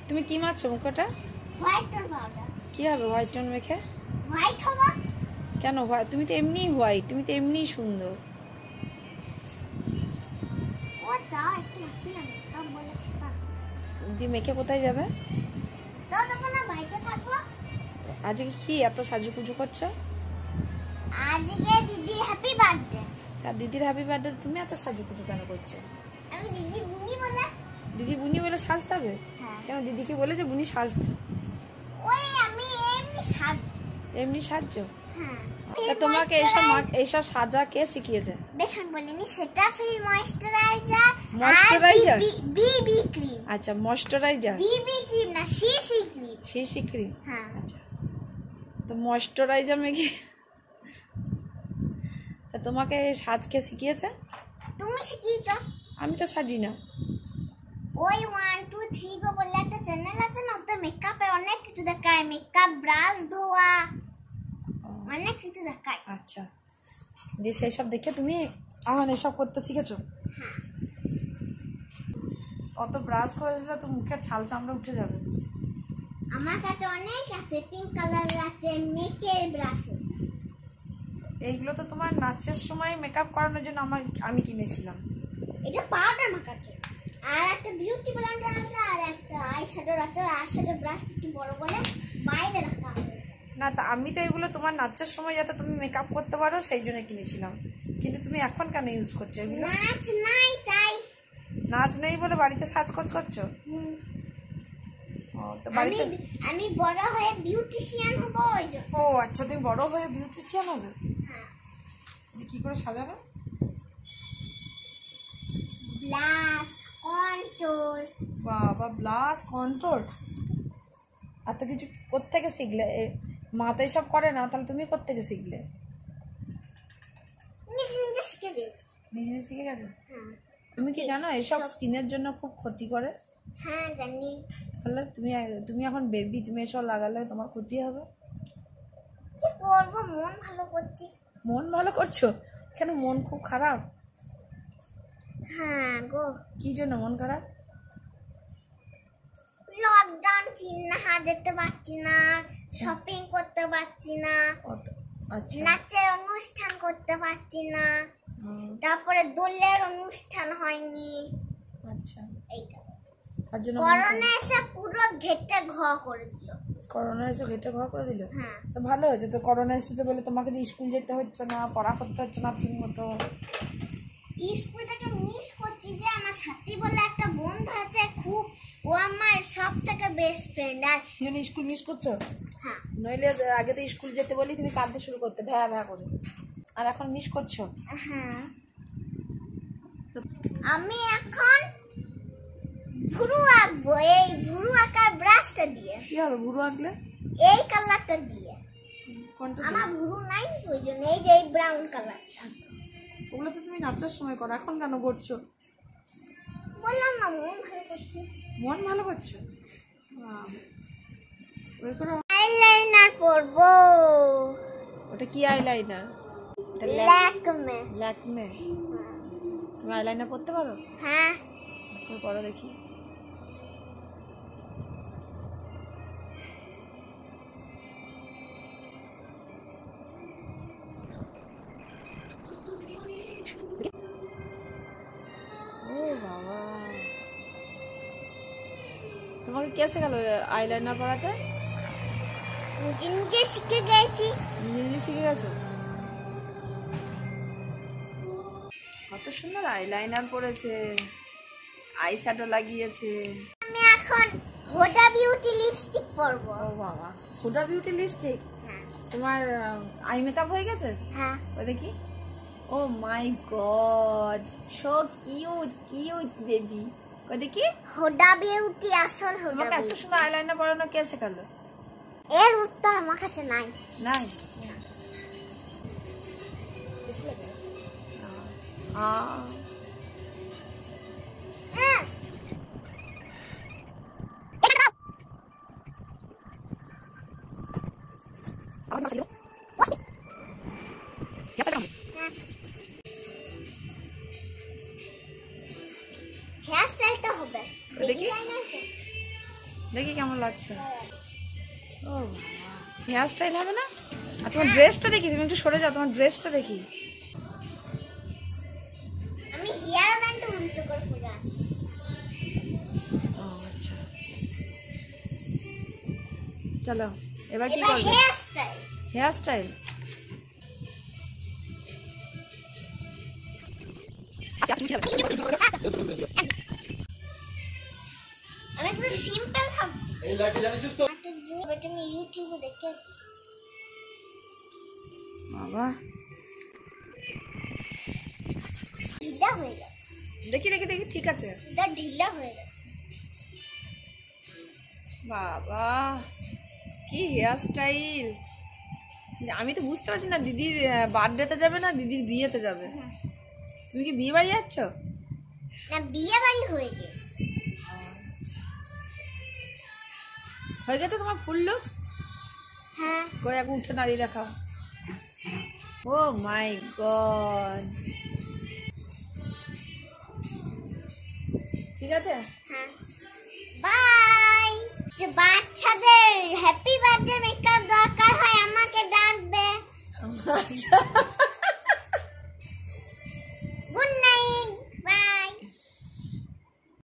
তুমি কি মারছো মুখটা? White tone powder. কি হবে হোয়াইট টোন মেখে? হোয়াইট হবে কেন হোয়াইট? তুমি তো এমনিই হোয়াইট, তুমি তো এমনিই সুন্দর। ও দাও একটু মাখি না সব বলে দি মেখে কোথায় যাবে? দাও তখন না বাড়িতে থাকবো। আজকে কি এত সাজুগুজু করছো? আজকে দিদি হ্যাপি বার্থডে। আর দিদির হ্যাপি বার্থডে তুমি এত সাজুগুজু কেন করছো? আমি দিদি বুনি বলে। দিদি বুনি বলে সাজতে হবে? হ্যাঁ। কেন দিদিকে বলেছে বুনি সাজতে? ওই আমি এমনি সাজ। এমনি সাজছো? হ্যাঁ। তা তোমাকে এইসব সাজা কে শিখিয়েছে? বেশন বলিনি সেটা ফেস ময়েশ্চারাইজার। ময়েশ্চারাইজার? বিবি ক্রিম। আচ্ছা ময়েশ্চারাইজার। বিবি ক্রিম না সিসি ক্রিম। CC cream? হ্যাঁ। আচ্ছা তো ময়েশ্চারাইজার মেখে তা তোমাকে সাজ কে শিখিয়েছে? তুমি শিখিয়েছো? আমি তো সাজি না। ওই 1 2 3 গো বলে একটা চ্যানেল আছে না, ওতে মেকআপের অনেক কিছু দেখায়, মেকআপ ব্রাশ ধোয়া অনেক কিছু দেখায়। আচ্ছা দিয়ে সেই সব দেখে তুমি এখন এসব করতে শিখেছো? হ্যাঁ। অত ব্রাশ করেছিল তো মুখের ছাল চামড়া উঠে যাবে। আমার কাছে অনেক আছে, পিঙ্ক কালার আছে মেকের ব্রাশ। এইগুলো তো তোমার নাচের সময় মেকআপ করানোর জন্য আমি কিনেছিলাম। এটা পাউডার মাখাতে। আর একটা বিউটি ব্লেন্ডার আছে আর একটা আই শ্যাডো আছে। আই শ্যাডো ব্রাশ একটু বড় বলে বাইরে রাখা হবে। না তা আমি তো এগুলো তোমার নাচের সময় যাতে তুমি মেকআপ করতে পারো সেই জন্য কিনেছিলাম, কিন্তু তুমি এখন কেন ইউজ করছো এগুলো? নাচ নাই তাই। নাচ নেই বলে বাড়িতে সাজগোজ করছো? ও তো বাড়িতে আমি বড় হয়ে বিউটিশিয়ান হব ওই জন্য। ও আচ্ছা তুমি বড় হয়ে বিউটিশিয়ান হবে? হ্যাঁ। কি করে সাজাবে? Blush control. বাবা ব্লাশ কন্ট্রোল এত কিছু কোত্থেকে শিখলে? মা তো এসব করে না, তাহলে তুমি কোত্থেকে শিখলে? নিজে নিজে শিখে গেছি। নিজে নিজে শিখে গেছো? হ্যাঁ। তুমি কি জানো এসব স্কিনের জন্য খুব ক্ষতি করে? হ্যাঁ জানি। তাহলে তুমি এখন বেবি, তুমি এসব লাগালে তোমার ক্ষতি হবে। কি করবো, মন ভালো করছি। মন ভালো করছো? কেন মন খুব খারাপ? হ্যাঁ গো। কি জন্য মন খারাপ? লকডাউন না যেতে পারছি না, শপিং করতে পারছি না, আচ্ছা নাচের অনুষ্ঠান করতে পারছি না, তারপরে দোলের অনুষ্ঠান হয়নি। আচ্ছা এইটা তার জন্য করোনা এসে পুরো ঘেটে ঘ করে দিল। করোনা এসে ঘেটে ঘর করে দিল? হ্যাঁ। তো ভালো হয়েছে তো, করোনা এসেছে বলে তোমাকে যে স্কুল যেতে হচ্ছে না, পড়া করতে হচ্ছে না ঠিক মতো। স্কুলটাকে মিস করছি যে আমার সাথী বলে একটা বন্ধু আছে খুব, ও আমার সব থেকে বেস্ট ফ্রেন্ড। আর স্কুল মিস করছো? হ্যাঁ। নইলে আগে তো স্কুল যেতে বলি তুমি কাঁদতে শুরু করতে ভ্যা ভ্যা করে, আর এখন মিস করছো? হ্যাঁ। আমি এখন ভুরু আঁকবো, এই ভুরু আঁকার ব্রাশটা দিয়ে। কি হবে ভুরু আঁকলে? এই কালারটা দিয়ে। কোনটা? আমার ভুরু নাই ওই জন্য এই যে এই ব্রাউন কালার। আচ্ছা ওগুলো তো তুমি নাচার সময় করো, এখন কেন করছো? বললাম না মন ভালো করছে। মন ভালো করছো? ওই করো। আইলাইনার পরবো। ওটা কি আইলাইনার? ল্যাকমে। ল্যাকমে? তুমি আইলাইনার পরতে পারো? হ্যাঁ। তুমি পরো দেখি। ও বাবা তোমাকে কে শেখালো আইলাইনার পরাতে? নিজে নিজে শিখে গেছি। নিজে নিজে শিখে গেছো? কত সুন্দর আইলাইনার পরেছে, আই শ্যাডো লাগিয়েছে। আমি এখন হোডা বিউটি লিপস্টিক পরবো। ও বাবা হুডা বিউটি লিপস্টিক? হ্যাঁ। তোমার আই মেকআপ হয়ে গেছে? হ্যাঁ। ও দেখি। Oh my god so cute cute baby. ও দেখি। হোডা বিউটি আসল হোডা। তোমাকে এত সুন্দর আইলাইনার পরানো কে শেখালো? এর উত্তর আমার কাছে নাই। নাই? হ্যাঁ। হেয়ার স্টাইলটা হবে দেখি। দেখি কেমন লাগছে। ও হেয়ার স্টাইল হবে না? আর তোমার ড্রেসটা দেখি, তুমি একটু সরে যাও, তোমার ড্রেসটা দেখি। আমি হেয়ার ব্যান্ড উল্টো করে পরে আছি। ও আচ্ছা, চলো এবার কি এবার করবে? Hair style. হেয়ার স্টাইল আমি একটু সিম্পল থাকবো। এই লাইটটা জানিস তো? একটা জিনিস যেটা আমি ইউটিউবে দেখেছি। বাবা, ঢিলা হয়ে গেছে। দেখি দেখি দেখি, ঠিক আছে। এটা ঢিলা হয়ে গেছে। বাবা কি হেয়ার স্টাইল! আমি তো বুঝতে পারছি না, দিদির বার্থডেতে যাবে না দিদির বিয়েতে যাবে? তুমি কি বিয়ে বাড়ি যাচ্ছ? না, বিয়ে বাড়ি হয়ে গেছে। হয়ে গেছে তোমার ফুল লুক? হ্যাঁ। কই একটু উঠে দাঁড়িয়ে দেখাও। ও মাই গড, ঠিক আছে। হ্যাঁ, বাই। যে বাচ্চাদের হ্যাপি বার্থডে মেকআপ দরকার হয় আমাকে ডাকবে। আচ্ছা